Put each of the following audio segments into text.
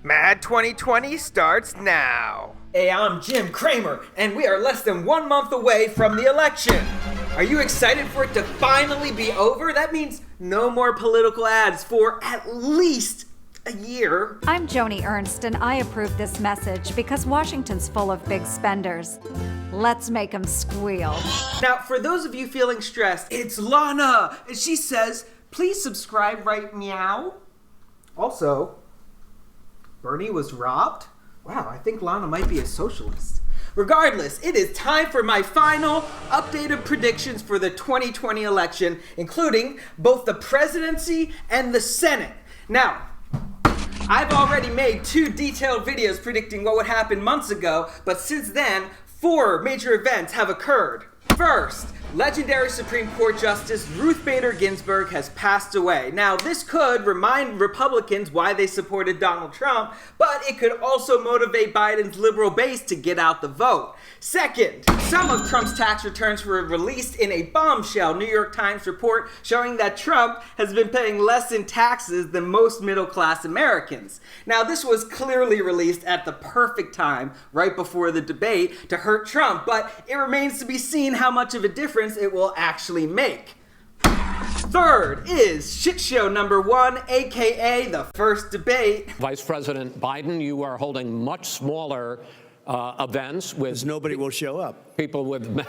Mad 2020 starts now. Hey, I'm Jim Cramer, and we are less than 1 month away from the election. Are you excited for it to finally be over? That means no more political ads for at least a year. I'm Joni Ernst, and I approve this message because Washington's full of big spenders. Let's make them squeal. Now, for those of you feeling stressed, it's Lana, and she says, please subscribe right meow. Also, Bernie was robbed? Wow, I think Lana might be a socialist. Regardless, it is time for my final updated predictions for the 2020 election, including both the presidency and the Senate. Now, I've already made 2 detailed videos predicting what would happen months ago, but since then, 4 major events have occurred. First, legendary Supreme Court Justice Ruth Bader Ginsburg has passed away. Now, this could remind Republicans why they supported Donald Trump, but it could also motivate Biden's liberal base to get out the vote. Second, some of Trump's tax returns were released in a bombshell New York Times report showing that Trump has been paying less in taxes than most middle-class Americans. Now, this was clearly released at the perfect time, right before the debate, to hurt Trump, but it remains to be seen how much of a difference it will actually make. Third is shit show number 1, aka the first debate. Vice President Biden, you are holding much smaller events with nobody will show up. People with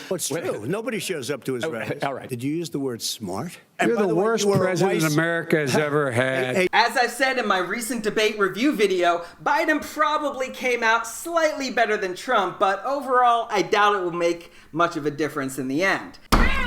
What's true? Nobody shows up to his rallies. All right. Did you use the word smart? You're the worst president America has ever had. As I said in my recent debate review video, Biden probably came out slightly better than Trump, but overall, I doubt it will make much of a difference in the end.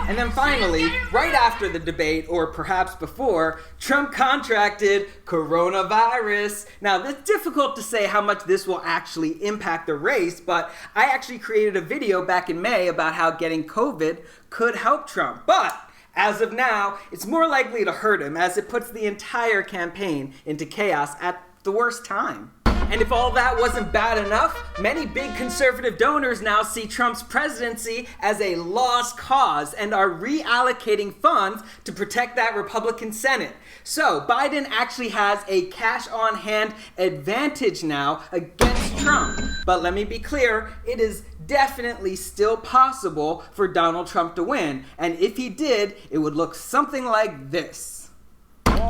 And then finally, right after the debate, or perhaps before, Trump contracted coronavirus. Now, it's difficult to say how much this will actually impact the race, but I actually created a video back in May about how getting COVID could help Trump. But as of now, it's more likely to hurt him, as it puts the entire campaign into chaos at the worst time. And if all that wasn't bad enough, many big conservative donors now see Trump's presidency as a lost cause and are reallocating funds to protect that Republican Senate. So Biden actually has a cash-on-hand advantage now against Trump. But let me be clear, it is definitely still possible for Donald Trump to win. And if he did, it would look something like this.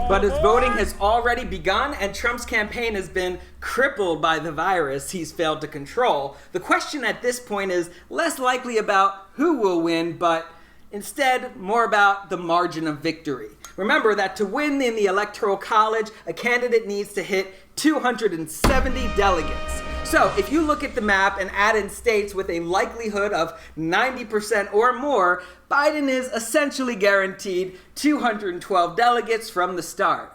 But his voting has already begun, and Trump's campaign has been crippled by the virus he's failed to control. The question at this point is less likely about who will win, but instead more about the margin of victory. Remember that to win in the Electoral College, a candidate needs to hit 270 delegates. So if you look at the map and add in states with a likelihood of 90% or more, Biden is essentially guaranteed 212 delegates from the start.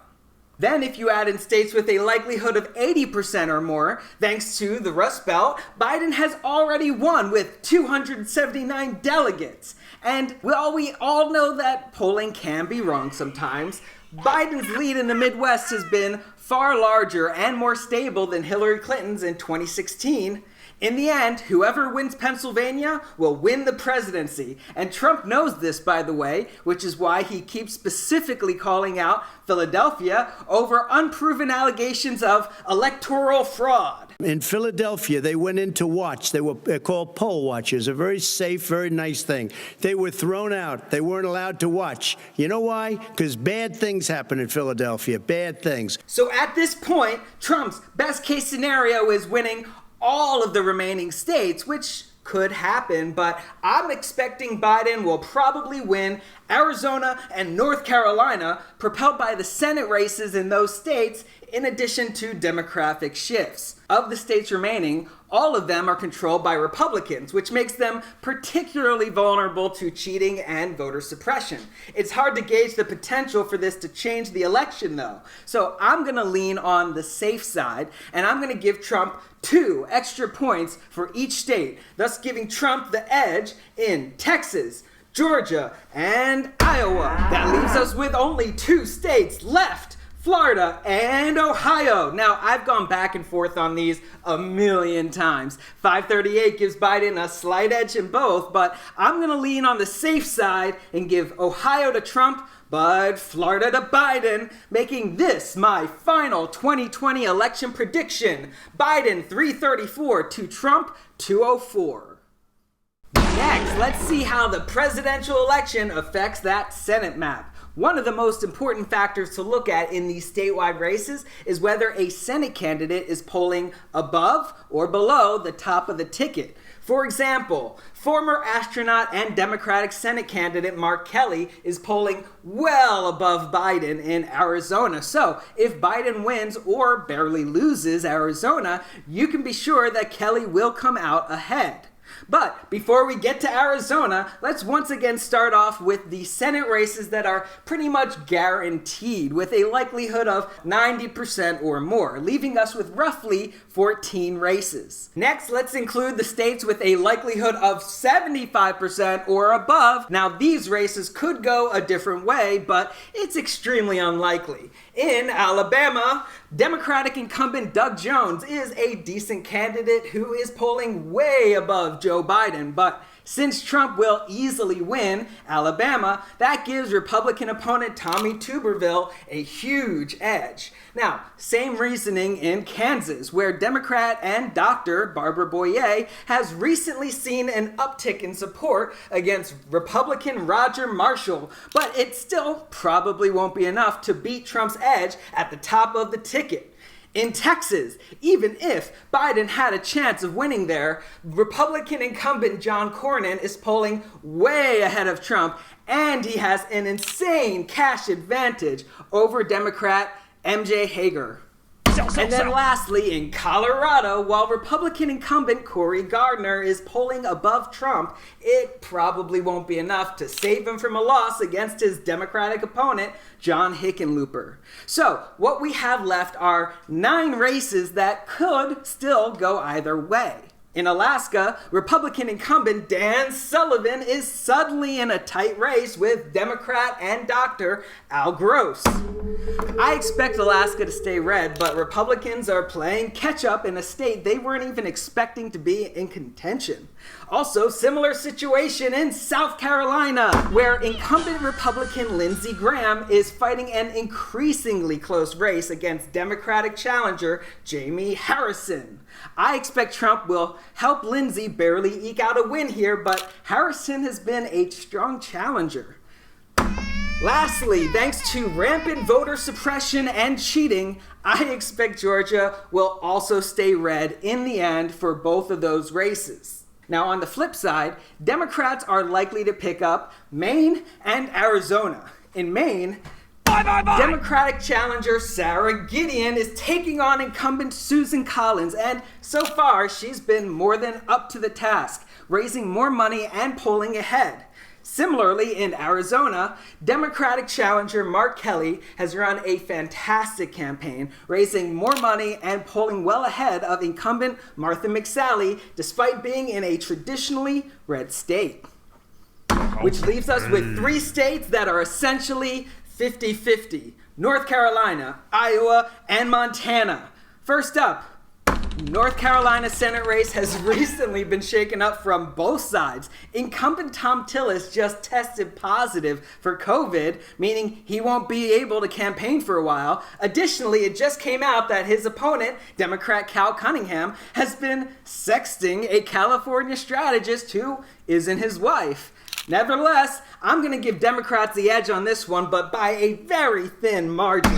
Then if you add in states with a likelihood of 80% or more, thanks to the Rust Belt, Biden has already won with 279 delegates. And while we all know that polling can be wrong sometimes, Biden's lead in the Midwest has been far larger and more stable than Hillary Clinton's in 2016. In the end, whoever wins Pennsylvania will win the presidency. And Trump knows this, by the way, which is why he keeps specifically calling out Philadelphia over unproven allegations of electoral fraud. In Philadelphia, they went in to watch. They're called poll watchers, a very safe, very nice thing. They were thrown out. They weren't allowed to watch. You know why? Because bad things happen in Philadelphia, bad things. So at this point, Trump's best case scenario is winning all of the remaining states, which could happen, but I'm expecting Biden will probably win Arizona and North Carolina, propelled by the Senate races in those states, in addition to demographic shifts. Of the states remaining, all of them are controlled by Republicans, which makes them particularly vulnerable to cheating and voter suppression. It's hard to gauge the potential for this to change the election, though. So I'm going to lean on the safe side, and I'm going to give Trump 2 extra points for each state, thus giving Trump the edge in Texas, Georgia, and Iowa. That leaves us with only 2 states left Florida, and Ohio. Now, I've gone back and forth on these a million times. 538 gives Biden a slight edge in both, but I'm going to lean on the safe side and give Ohio to Trump, but Florida to Biden, making this my final 2020 election prediction. Biden 334 to Trump 204. Next, let's see how the presidential election affects that Senate map. One of the most important factors to look at in these statewide races is whether a Senate candidate is polling above or below the top of the ticket. For example, former astronaut and Democratic Senate candidate Mark Kelly is polling well above Biden in Arizona. So if Biden wins or barely loses Arizona, you can be sure that Kelly will come out ahead. But before we get to Arizona, let's once again start off with the Senate races that are pretty much guaranteed, with a likelihood of 90% or more, leaving us with roughly 14 races. Next, let's include the states with a likelihood of 75% or above. Now, these races could go a different way, but it's extremely unlikely. In Alabama, Democratic incumbent Doug Jones is a decent candidate who is polling way above Joe Biden, but since Trump will easily win Alabama, that gives Republican opponent Tommy Tuberville a huge edge. Now, same reasoning in Kansas, where Democrat and Dr. Barbara Boyer has recently seen an uptick in support against Republican Roger Marshall, but it still probably won't be enough to beat Trump's edge at the top of the ticket. In Texas, even if Biden had a chance of winning there, Republican incumbent John Cornyn is polling way ahead of Trump, and he has an insane cash advantage over Democrat MJ Hager. And then lastly, in Colorado, while Republican incumbent Cory Gardner is polling above Trump, it probably won't be enough to save him from a loss against his Democratic opponent, John Hickenlooper. So, what we have left are 9 races that could still go either way. In Alaska, Republican incumbent Dan Sullivan is suddenly in a tight race with Democrat and Dr. Al Gross. I expect Alaska to stay red, but Republicans are playing catch-up in a state they weren't even expecting to be in contention. Also, similar situation in South Carolina, where incumbent Republican Lindsey Graham is fighting an increasingly close race against Democratic challenger Jamie Harrison. I expect Trump will help Lindsey barely eke out a win here, but Harrison has been a strong challenger. Lastly, thanks to rampant voter suppression and cheating, I expect Georgia will also stay red in the end for both of those races. Now, on the flip side, Democrats are likely to pick up Maine and Arizona. In Maine, Democratic challenger Sarah Gideon is taking on incumbent Susan Collins, and so far she's been more than up to the task, raising more money and polling ahead. Similarly, in Arizona, Democratic challenger Mark Kelly has run a fantastic campaign, raising more money and polling well ahead of incumbent Martha McSally, despite being in a traditionally red state. Which leaves us with 3 states that are essentially 50-50. North Carolina, Iowa, and Montana. First up, North Carolina Senate race has recently been shaken up from both sides. Incumbent Tom Tillis just tested positive for COVID, meaning he won't be able to campaign for a while. Additionally, it just came out that his opponent, Democrat Cal Cunningham, has been sexting a California strategist who isn't his wife. Nevertheless, I'm going to give Democrats the edge on this one, but by a very thin margin.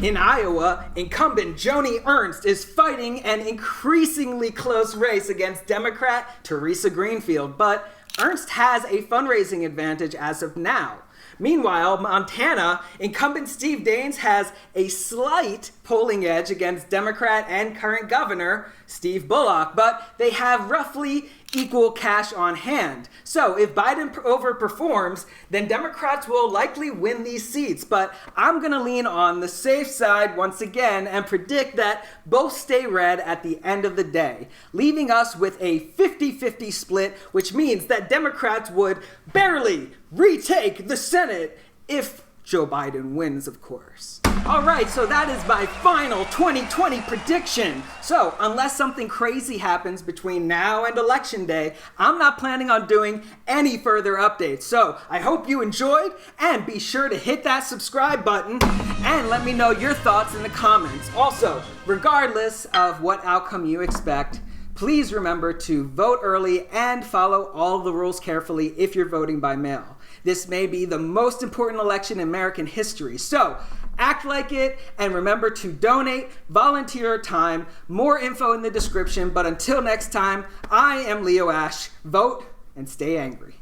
In Iowa, incumbent Joni Ernst is fighting an increasingly close race against Democrat Teresa Greenfield, but Ernst has a fundraising advantage as of now. Meanwhile, Montana, incumbent Steve Daines has a slight polling edge against Democrat and current governor Steve Bullock, but they have roughly equal cash on hand. So if Biden overperforms, then Democrats will likely win these seats, but I'm going to lean on the safe side once again and predict that both stay red at the end of the day, leaving us with a 50-50 split, which means that Democrats would barely retake the Senate if Joe Biden wins, of course. Alright, so that is my final 2020 prediction. So, unless something crazy happens between now and Election Day, I'm not planning on doing any further updates. So, I hope you enjoyed, and be sure to hit that subscribe button, and let me know your thoughts in the comments. Also, regardless of what outcome you expect, please remember to vote early and follow all the rules carefully if you're voting by mail. This may be the most important election in American history, so act like it, and remember to donate, volunteer time, more info in the description. But until next time, I am Leo Ashe. Vote and stay angry.